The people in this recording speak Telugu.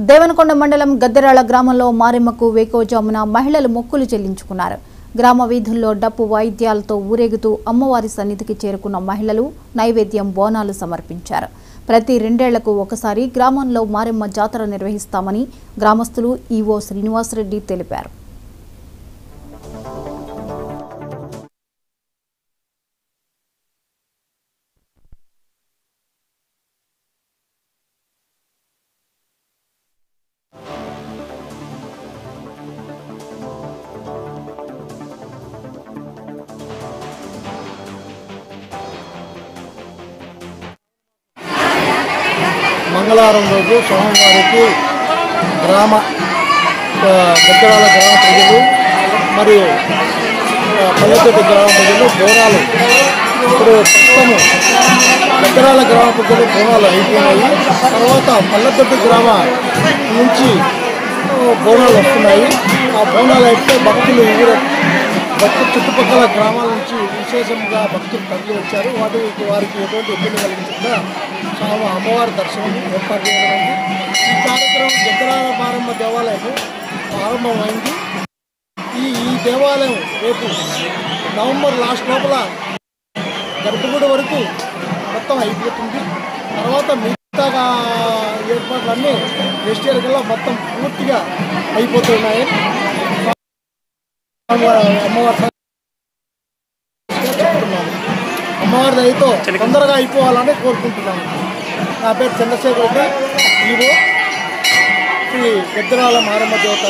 దేవనకొండ మండలం గద్దెరాల గ్రామంలో మారెమ్మకు వేకోజామున మహిళలు మొక్కులు చెల్లించుకున్నారు. గ్రామ వీధుల్లో డప్పు వాయిద్యాలతో ఊరేగుతూ అమ్మవారి సన్నిధికి చేరుకున్న మహిళలు నైవేద్యం బోనాలు సమర్పించారు. ప్రతి 2 ఏళ్లకు ఒకసారి గ్రామంలో మారెమ్మ జాతర నిర్వహిస్తామని గ్రామస్తులు ఈవో శ్రీనివాసరెడ్డి తెలిపారు. మంగళవారం రోజు సోమవారికి గద్దెరాల గ్రామ ప్రజలు మరియు పల్లెతోటి గ్రామ ప్రజలు బోనాలు ఇప్పుడు ప్రస్తుతము గద్దెరాల గ్రామ ప్రజలు బోనాలు అయిపోయినాయి. తర్వాత పల్లెతోటి గ్రామ నుంచి బోనాలు వస్తున్నాయి. ఆ బోనాలు అయితే భక్తులు చుట్టుపక్కల గ్రామాల నుంచి విశేషంగా భక్తులు తరలి వచ్చారు. వారికి ఎటువంటి ఇబ్బంది కలిగించకుండా అమ్మవారి దర్శనం ఏర్పాటు చేయడం. ఈ కార్యక్రమం గద్దెరాల మారెమ్మ దేవాలయం ప్రారంభమైంది. ఈ దేవాలయం రేపు నవంబర్ లాస్ట్ లోపల గర్భగుడి వరకు మొత్తం అయిపోతుంది. తర్వాత మిగతా ఏర్పాట్లన్నీ నెక్స్ట్ ఇయర్ కల్లా మొత్తం పూర్తిగా అయిపోతున్నాయి. అమ్మవారి దయతో తొందరగా అయిపోవాలని కోరుకుంటున్నాను. నా పేరు చంద్రశేఖర్ రెడ్డి, ఈవో శ్రీ గద్దెరాల మారెమ్మ దేవత.